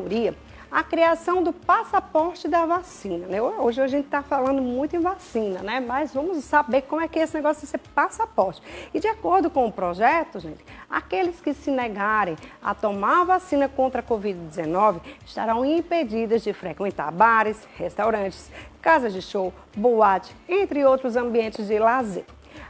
Procuradoria a criação do passaporte da vacina, né? Hoje a gente está falando muito em vacina, né? Mas vamos saber como é que é esse negócio de ser passaporte. E de acordo com o projeto, gente, aqueles que se negarem a tomar a vacina contra a Covid-19 estarão impedidas de frequentar bares, restaurantes, casas de show, boate, entre outros ambientes de lazer.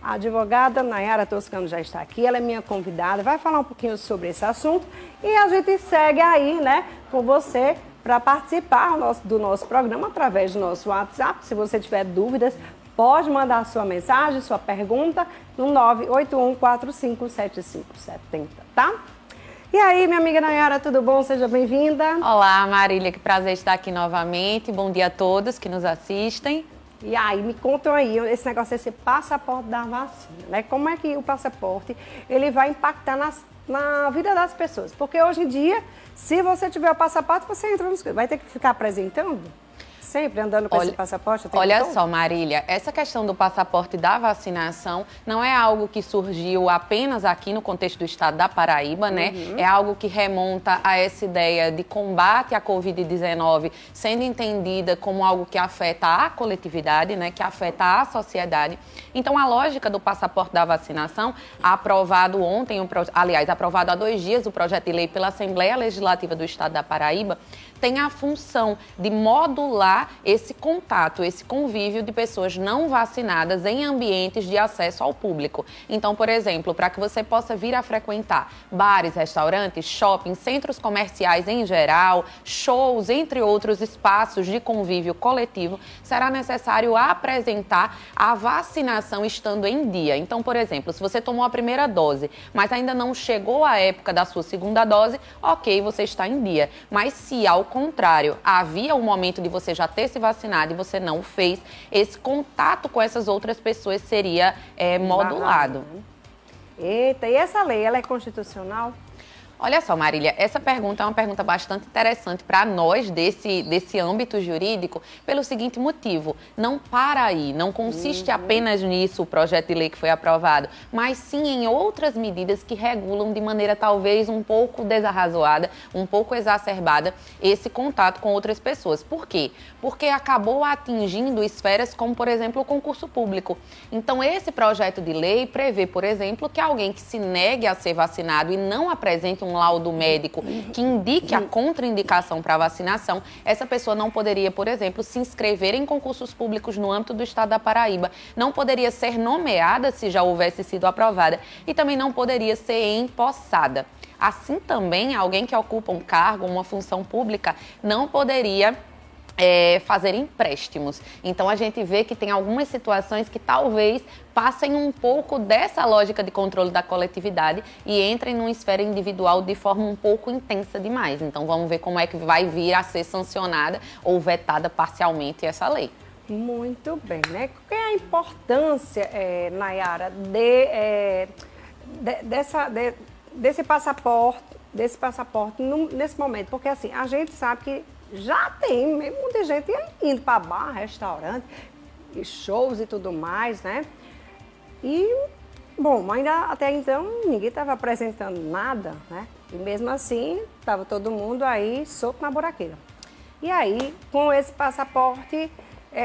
A advogada Nayara Toscano já está aqui, ela é minha convidada, vai falar um pouquinho sobre esse assunto e a gente segue aí, né, com você para participar do nosso programa através do nosso WhatsApp. Se você tiver dúvidas, pode mandar sua mensagem, sua pergunta no 981457570, tá? E aí, minha amiga Nayara, tudo bom? Seja bem-vinda. Olá, Marília, que prazer estar aqui novamente. Bom dia a todos que nos assistem. E aí, me contam aí, esse negócio desse passaporte da vacina, né? Como é que o passaporte, ele vai impactar na vida das pessoas? Porque hoje em dia, se você tiver o passaporte, você entra nos... Vai ter que ficar apresentando? Sempre andando com esse passaporte? Olha só, Marília, essa questão do passaporte da vacinação não é algo que surgiu apenas aqui no contexto do estado da Paraíba, né? É algo que remonta a essa ideia de combate à Covid-19 sendo entendida como algo que afeta a coletividade, né? Que afeta a sociedade. Então, a lógica do passaporte da vacinação, aprovado ontem, aprovado há 2 dias, o projeto de lei pela Assembleia Legislativa do estado da Paraíba, tem a função de modular esse contato, esse convívio de pessoas não vacinadas em ambientes de acesso ao público. Então, por exemplo, para que você possa vir a frequentar bares, restaurantes, shoppings, centros comerciais em geral, shows, entre outros espaços de convívio coletivo, será necessário apresentar a vacinação estando em dia. Então, por exemplo, se você tomou a primeira dose, mas ainda não chegou a época da sua segunda dose, ok, você está em dia. Mas se ao contrário, havia um momento de você já ter se vacinado e você não fez, esse contato com essas outras pessoas seria modulado. Eita, e essa lei, ela é constitucional? Olha só, Marília, essa pergunta é uma pergunta bastante interessante para nós desse âmbito jurídico, pelo seguinte motivo: não para aí, não consiste apenas nisso o projeto de lei que foi aprovado, mas sim em outras medidas que regulam de maneira talvez um pouco desarrazoada, um pouco exacerbada, esse contato com outras pessoas. Por quê? Porque acabou atingindo esferas como, por exemplo, o concurso público. Então, esse projeto de lei prevê, por exemplo, que alguém que se negue a ser vacinado e não apresente um laudo médico que indique a contraindicação para a vacinação, essa pessoa não poderia, por exemplo, se inscrever em concursos públicos no âmbito do estado da Paraíba, não poderia ser nomeada se já houvesse sido aprovada e também não poderia ser empossada. Assim também, alguém que ocupa um cargo, uma função pública, não poderia fazer empréstimos. Então, a gente vê que tem algumas situações que talvez passem um pouco dessa lógica de controle da coletividade e entrem numa esfera individual de forma um pouco intensa demais. Então, vamos ver como é que vai vir a ser sancionada ou vetada parcialmente essa lei. Muito bem, né? Qual é a importância, Nayara, desse passaporte nesse momento? Porque, assim, a gente sabe que já tem muita gente indo para bar, restaurante, e shows e tudo mais, né? E, bom, ainda até então ninguém estava apresentando nada, né? E mesmo assim, estava todo mundo aí solto na buraqueira. E aí, com esse passaporte,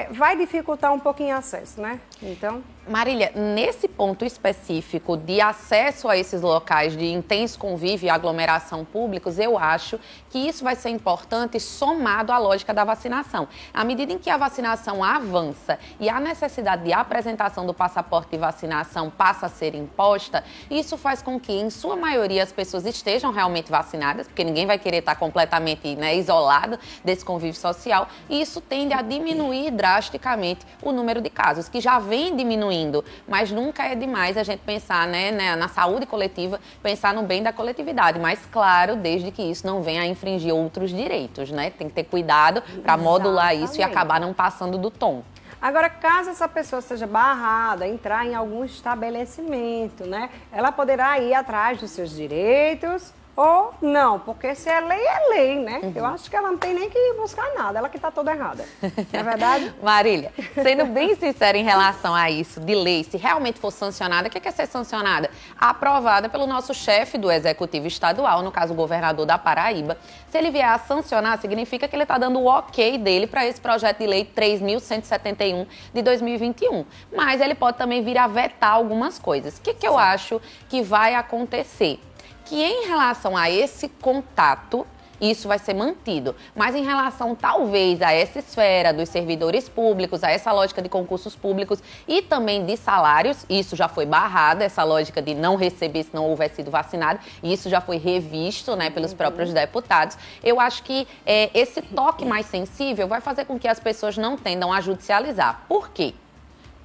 vai dificultar um pouquinho o acesso, né? Então... Marília, nesse ponto específico de acesso a esses locais de intenso convívio e aglomeração públicos, eu acho que isso vai ser importante somado à lógica da vacinação. À medida em que a vacinação avança e a necessidade de apresentação do passaporte de vacinação passa a ser imposta, isso faz com que, em sua maioria, as pessoas estejam realmente vacinadas, porque ninguém vai querer estar completamente, né, isolado desse convívio social, e isso tende a diminuir drasticamente o número de casos, que já vem diminuindo. Mas nunca é demais a gente pensar, né, na saúde coletiva, pensar no bem da coletividade. Mas, claro, desde que isso não venha a infringir outros direitos, né? Tem que ter cuidado para modular isso e acabar não passando do tom. Agora, caso essa pessoa seja barrada, entrar em algum estabelecimento, né? Ela poderá ir atrás dos seus direitos ou não, porque se é lei, né? Eu acho que ela não tem nem que ir buscar nada, ela que está toda errada. Não é verdade? Marília, sendo bem sincera em relação a isso, de lei, se realmente for sancionada, o que é ser sancionada? Aprovada pelo nosso chefe do Executivo Estadual, no caso o governador da Paraíba. Se ele vier a sancionar, significa que ele está dando o ok dele para esse projeto de lei 3.171 de 2021. Mas ele pode também vir a vetar algumas coisas. O que eu acho que vai acontecer? Que em relação a esse contato, isso vai ser mantido. Mas em relação, talvez, a essa esfera dos servidores públicos, a essa lógica de concursos públicos e também de salários, isso já foi barrado, essa lógica de não receber se não houver sido vacinado, e isso já foi revisto, né, pelos próprios deputados. Eu acho que esse toque mais sensível vai fazer com que as pessoas não tendam a judicializar. Por quê?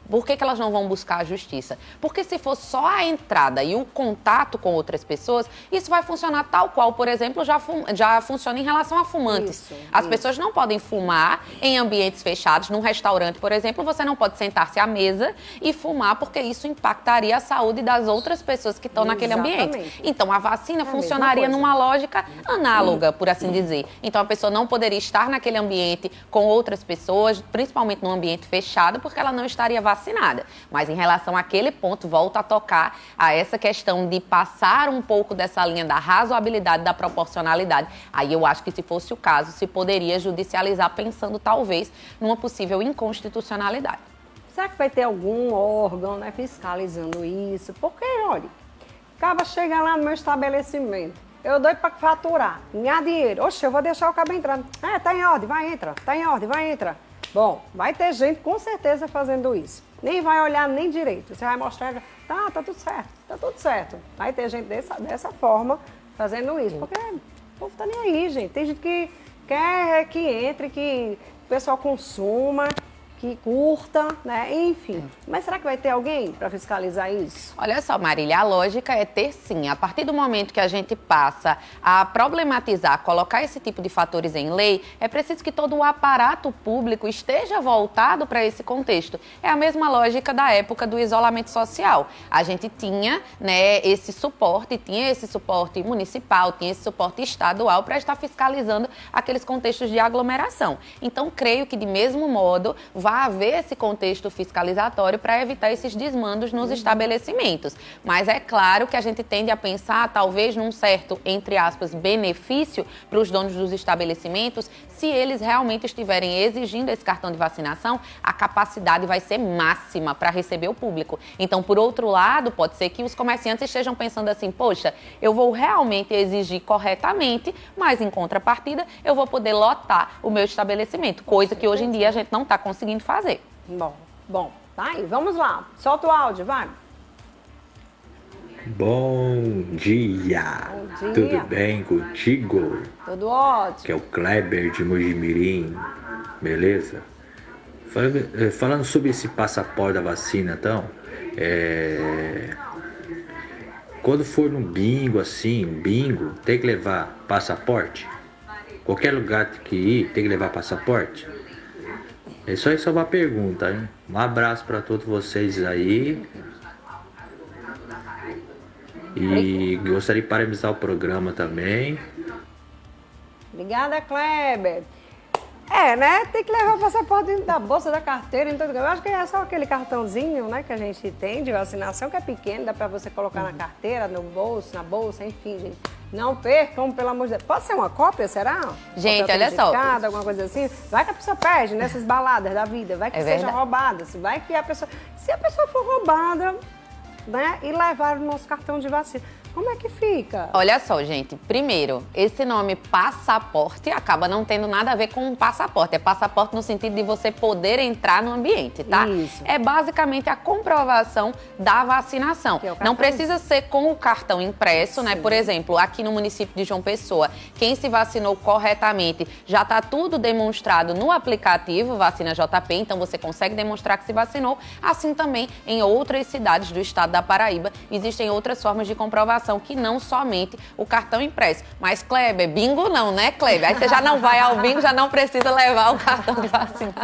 Por que elas não vão buscar a justiça? Porque se for só a entrada e o contato com outras pessoas, isso vai funcionar tal qual, por exemplo, já funciona em relação a fumantes. As pessoas não podem fumar em ambientes fechados. Num restaurante, por exemplo, você não pode sentar-se à mesa e fumar, porque isso impactaria a saúde das outras pessoas que estão naquele ambiente. Então, a vacina funcionaria numa lógica análoga, por assim dizer. Então, a pessoa não poderia estar naquele ambiente com outras pessoas, principalmente num ambiente fechado, porque ela não estaria vacinada. Mas em relação àquele ponto, volta a tocar a essa questão de passar um pouco dessa linha da razoabilidade, da proporcionalidade. Aí eu acho que, se fosse o caso, se poderia judicializar, pensando talvez numa possível inconstitucionalidade. Será que vai ter algum órgão, né, fiscalizando isso? Porque, olha, acaba chega lá no meu estabelecimento, eu doido para faturar, ganhar dinheiro. Oxe, eu vou deixar o cabo entrando. Tá em ordem, vai, entra. Tá em ordem, vai, entra. Bom, vai ter gente com certeza fazendo isso. Nem vai olhar nem direito. Você vai mostrar, tá tudo certo, tá tudo certo. Vai ter gente dessa forma fazendo isso. Porque o povo tá nem aí, gente. Tem gente que quer que entre, que o pessoal consuma, que curta, né? Enfim. Mas será que vai ter alguém para fiscalizar isso? Olha só, Marília, a lógica é ter sim. A partir do momento que a gente passa a problematizar, colocar esse tipo de fatores em lei, é preciso que todo o aparato público esteja voltado para esse contexto. É a mesma lógica da época do isolamento social. A gente tinha, né, esse suporte municipal, tinha esse suporte estadual para estar fiscalizando aqueles contextos de aglomeração. Então, creio que, de mesmo modo, vai haver esse contexto fiscalizatório para evitar esses desmandos nos estabelecimentos. Mas é claro que a gente tende a pensar, talvez, num certo, entre aspas, benefício para os donos dos estabelecimentos. Se eles realmente estiverem exigindo esse cartão de vacinação, a capacidade vai ser máxima para receber o público. Então, por outro lado, pode ser que os comerciantes estejam pensando assim, poxa, eu vou realmente exigir corretamente, mas em contrapartida eu vou poder lotar o meu estabelecimento, coisa que hoje em dia a gente não está conseguindo fazer. Bom, tá aí, vamos lá. Solta o áudio, vai. Bom dia. Tudo bem contigo? Tudo ótimo. Que é o Kleber de Mojimirim, beleza? Falando sobre esse passaporte da vacina, então, quando for no bingo, tem que levar passaporte? Qualquer lugar que ir, tem que levar passaporte? Isso aí é só uma pergunta, hein? Um abraço para todos vocês aí. E gostaria de parabenizar o programa também. Obrigada, Kleber. Né? Tem que levar o passaporte dentro da bolsa, da carteira. Eu acho que é só aquele cartãozinho, né, que a gente tem de vacinação, que é pequeno, dá para você colocar na carteira, no bolso, na bolsa, enfim, gente. Não percam, pelo amor de Deus. Pode ser uma cópia, será? Gente, olha só. Alguma coisa assim. Vai que a pessoa perde nessas baladas da vida. Vai que seja roubada. Vai que se a pessoa for roubada, né, e levar o nosso cartão de vacina, como é que fica? Olha só, gente. Primeiro, esse nome passaporte acaba não tendo nada a ver com um passaporte. É passaporte no sentido de você poder entrar no ambiente, tá? Isso. É basicamente a comprovação da vacinação. Não precisa ser com o cartão impresso, né? Por exemplo, aqui no município de João Pessoa, quem se vacinou corretamente já está tudo demonstrado no aplicativo Vacina JP, então você consegue demonstrar que se vacinou. Assim também em outras cidades do estado da Paraíba existem outras formas de comprovação situação que não somente o cartão impresso. Mas, Kleber, bingo não, né, Kleber? Aí você já não vai ao bingo, já não precisa levar o cartão de vacinação.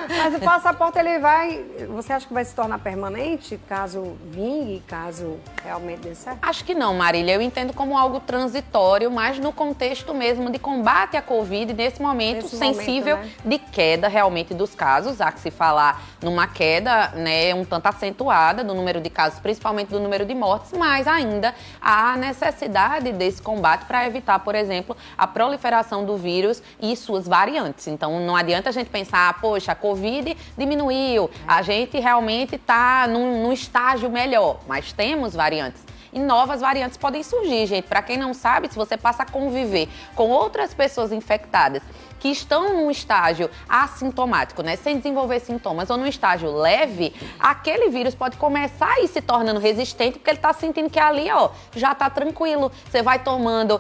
Mas o passaporte, ele vai... Você acha que vai se tornar permanente, caso vingue, caso realmente dê certo? Acho que não, Marília. Eu entendo como algo transitório, mas no contexto mesmo de combate à Covid, nesse momento sensível, né, de queda realmente dos casos. Há que se falar numa queda, né, um tanto acentuada do número de casos, principalmente do número de mortes, mas ainda há necessidade desse combate para evitar, por exemplo, a proliferação do vírus e suas variantes. Então, não adianta a gente pensar, poxa, a Covid diminuiu, a gente realmente está num estágio melhor, mas temos variantes. E novas variantes podem surgir, gente. Para quem não sabe, se você passa a conviver com outras pessoas infectadas que estão num estágio assintomático, né, sem desenvolver sintomas, ou num estágio leve, aquele vírus pode começar a ir se tornando resistente, porque ele está sentindo que ali, ó, já está tranquilo. Você vai tomando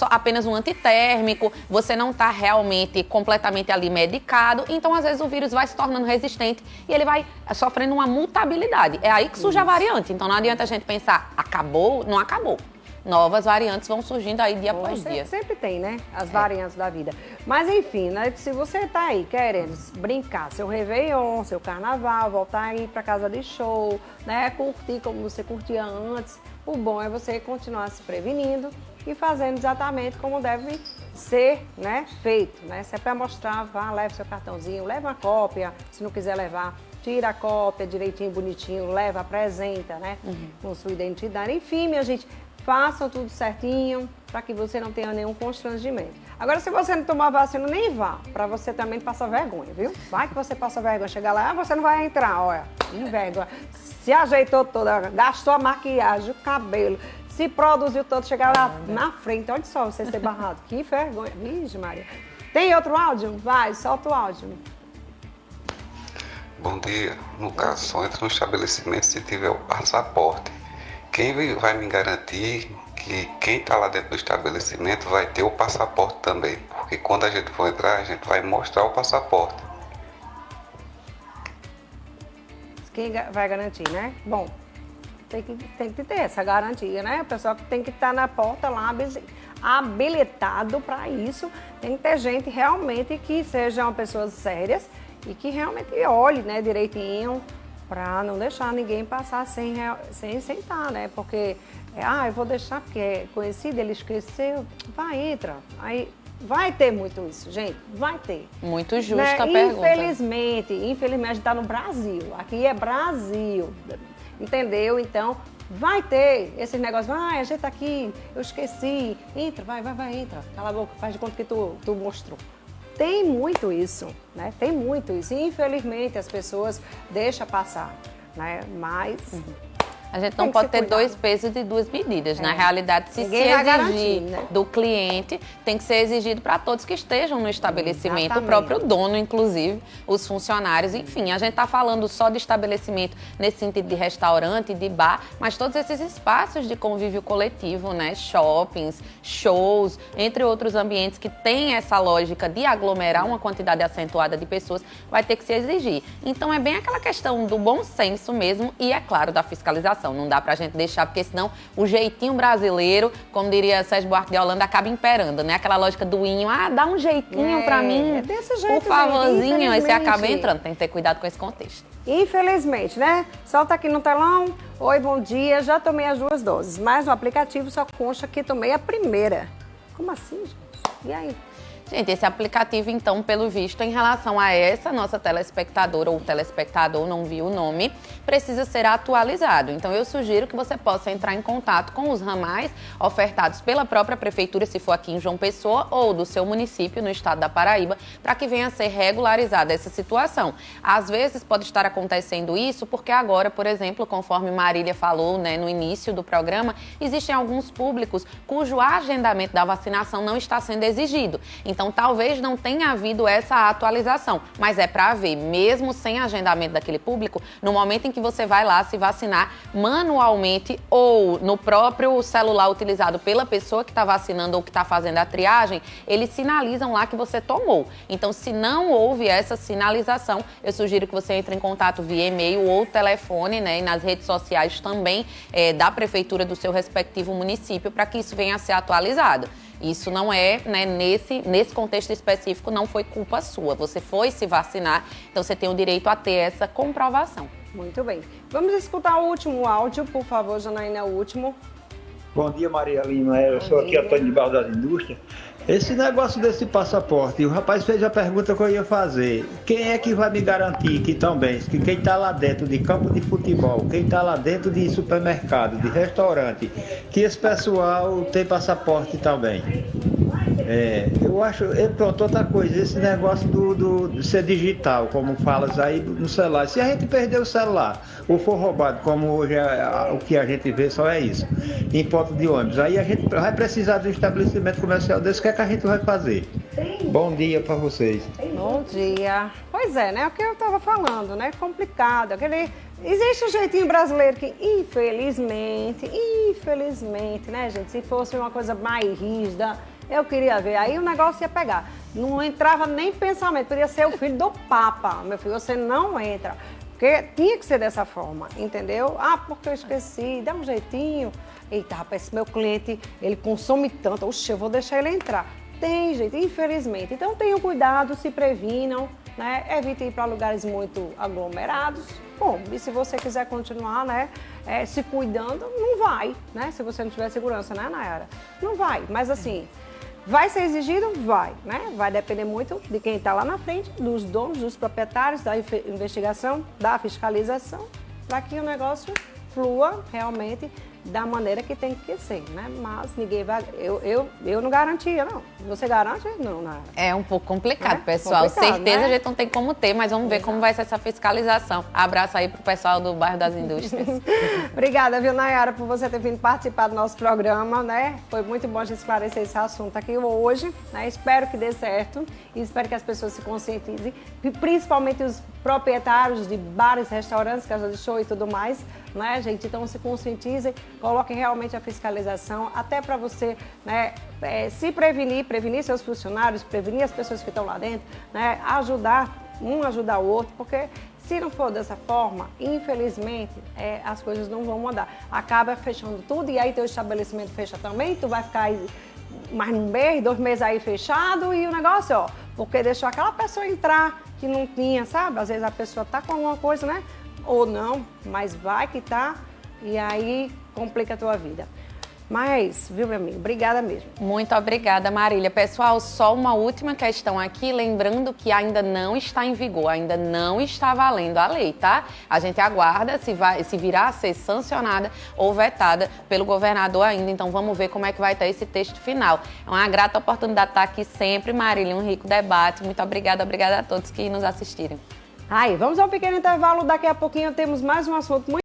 apenas um antitérmico, você não está realmente completamente ali medicado, então às vezes o vírus vai se tornando resistente e ele vai sofrendo uma mutabilidade. É aí que surge a variante. Então não adianta a gente pensar, acabou, não acabou. Novas variantes vão surgindo aí dia após dia. Sempre tem, né? As variantes da vida. Mas enfim, né? Se você tá aí querendo brincar seu Réveillon, seu Carnaval, voltar aí pra casa de show, né? Curtir como você curtia antes, o bom é você continuar se prevenindo e fazendo exatamente como deve ser, né, feito, né? Se é para mostrar, vá, leve seu cartãozinho, leva uma cópia, se não quiser levar, tira a cópia direitinho, bonitinho, leva, apresenta, né, com sua identidade. Enfim, minha gente, façam tudo certinho para que você não tenha nenhum constrangimento. Agora, se você não tomar vacina, nem vá, para você também passar vergonha, viu? Vai que você passa vergonha, chegar lá, você não vai entrar, olha, vergonha. Se ajeitou toda, gastou a maquiagem, o cabelo, se produziu todo, chegar lá na frente, olha só você ser barrado, que vergonha. Vixe, Maria. Tem outro áudio? Vai, solta o áudio. Bom dia. No caso, só entra no estabelecimento se tiver o passaporte. Quem vai me garantir que quem está lá dentro do estabelecimento vai ter o passaporte também? Porque quando a gente for entrar, a gente vai mostrar o passaporte. Quem vai garantir, né? Bom, tem que ter essa garantia, né? O pessoal tem que estar na porta lá habilitado para isso. Tem que ter gente realmente que sejam pessoas sérias e que realmente olhe, né, direitinho, para não deixar ninguém passar sem sentar, né? Porque, eu vou deixar porque é conhecido, ele esqueceu, vai, entra. Aí vai ter muito isso, gente, vai ter. Muito justa, né? A pergunta. Infelizmente, a gente está no Brasil, aqui é Brasil, entendeu? Então, vai ter esses negócios, a gente tá aqui, eu esqueci, entra, vai, entra, cala a boca, faz de conta que tu mostrou. Tem muito isso, né? Tem muito isso. E, infelizmente, as pessoas deixam passar, né? Mas... A gente não pode ter dois pesos e duas medidas. Na realidade, se exigir garantir, né, do cliente, tem que ser exigido para todos que estejam no estabelecimento, exatamente, o próprio dono, inclusive, os funcionários. Enfim, a gente está falando só de estabelecimento nesse sentido de restaurante, de bar, mas todos esses espaços de convívio coletivo, né? Shoppings, shows, entre outros ambientes que têm essa lógica de aglomerar uma quantidade acentuada de pessoas, vai ter que se exigir. Então, é bem aquela questão do bom senso mesmo e, é claro, da fiscalização. Não dá pra gente deixar, porque senão o jeitinho brasileiro, como diria Sérgio Buarque de Holanda, acaba imperando, né? Aquela lógica do inho, dá um jeitinho pra mim, é desse jeito, por favorzinho, aí você acaba infelizmente. entrando. Tem que ter cuidado com esse contexto. Infelizmente, né? Solta aqui no telão. Oi, bom dia. Já tomei as 2 doses, mas no aplicativo só consta que tomei a primeira. Como assim, gente? E aí? Gente, esse aplicativo, então, pelo visto, em relação a essa nossa telespectadora ou telespectador, não viu o nome, precisa ser atualizado. Então, eu sugiro que você possa entrar em contato com os ramais ofertados pela própria prefeitura, se for aqui em João Pessoa, ou do seu município, no estado da Paraíba, para que venha a ser regularizada essa situação. Às vezes, pode estar acontecendo isso porque agora, por exemplo, conforme Marília falou, né, no início do programa, existem alguns públicos cujo agendamento da vacinação não está sendo exigido. Então, talvez não tenha havido essa atualização, mas é para haver, mesmo sem agendamento daquele público, no momento em que você vai lá se vacinar manualmente ou no próprio celular utilizado pela pessoa que está vacinando ou que está fazendo a triagem, eles sinalizam lá que você tomou. Então, se não houve essa sinalização, eu sugiro que você entre em contato via e-mail ou telefone, né, e nas redes sociais também da prefeitura do seu respectivo município, para que isso venha a ser atualizado. Isso não é, né, nesse contexto específico, não foi culpa sua. Você foi se vacinar, então você tem o direito a ter essa comprovação. Muito bem. Vamos escutar o último áudio, por favor, Janaína, o último. Bom dia, Maria Lima. Eu sou aqui Antônio de Barro das Indústrias. Esse negócio desse passaporte, o rapaz fez a pergunta que eu ia fazer. Quem é que vai me garantir que também, que quem está lá dentro de campo de futebol, quem está lá dentro de supermercado, de restaurante, que esse pessoal tem passaporte também? Eu acho, pronto, outra coisa, esse negócio de ser digital, como falas aí no celular. Se a gente perder o celular ou for roubado, como hoje o que a gente vê só é isso, em ponto de ônibus, aí a gente vai precisar de um estabelecimento comercial desse, o que é que a gente vai fazer? Bom dia para vocês. Bom dia. Pois é, né? O que eu estava falando, né? Complicado. Existe um jeitinho brasileiro que, infelizmente, né, gente? Se fosse uma coisa mais rígida, eu queria ver. Aí o negócio ia pegar. Não entrava nem pensamento. Podia ser o filho do Papa. Meu filho, você não entra. Porque tinha que ser dessa forma, entendeu? Ah, porque eu esqueci. Dá um jeitinho. Eita, rapaz, esse meu cliente, ele consome tanto. Oxe, eu vou deixar ele entrar. Tem jeito, infelizmente. Então tenham cuidado, se previnam, né? Evite ir para lugares muito aglomerados. Bom, e se você quiser continuar, né, se cuidando, não vai, né? Se você não tiver segurança, né, Nayara? Não vai, mas assim, vai ser exigido? Vai, né? Vai depender muito de quem está lá na frente, dos donos, dos proprietários, da investigação, da fiscalização, para que o negócio flua realmente da maneira que tem que ser, né? Mas ninguém vai... Eu não garantia, não. Você garante? Não, Nayara. É um pouco complicado, pessoal. Complicado, Certeza né? a gente não tem como ter, mas vamos ver como vai ser essa fiscalização. Abraço aí pro pessoal do bairro das Indústrias. Obrigada, viu, Nayara, por você ter vindo participar do nosso programa, né? Foi muito bom a gente esclarecer esse assunto aqui hoje, né? Espero que dê certo e espero que as pessoas se conscientizem, principalmente os proprietários de bares, restaurantes, casas de show e tudo mais, né, gente? Então se conscientizem, coloquem realmente a fiscalização, até para você, né, se prevenir seus funcionários, prevenir as pessoas que estão lá dentro, né, ajudar o outro, porque se não for dessa forma, infelizmente, as coisas não vão mudar. Acaba fechando tudo e aí teu estabelecimento fecha também, tu vai ficar aí mais um mês, 2 meses aí fechado e o negócio, ó, porque deixou aquela pessoa entrar que não tinha, sabe? Às vezes a pessoa tá com alguma coisa, né? Ou não, mas vai que tá e aí complica a tua vida. Mas, viu, meu amigo? Obrigada mesmo. Muito obrigada, Marília. Pessoal, só uma última questão aqui, lembrando que ainda não está em vigor, ainda não está valendo a lei, tá? A gente aguarda se virá a ser sancionada ou vetada pelo governador ainda, então vamos ver como é que vai estar esse texto final. É uma grata oportunidade estar aqui sempre, Marília, um rico debate. Muito obrigada a todos que nos assistiram. Aí, vamos ao pequeno intervalo, daqui a pouquinho temos mais um assunto muito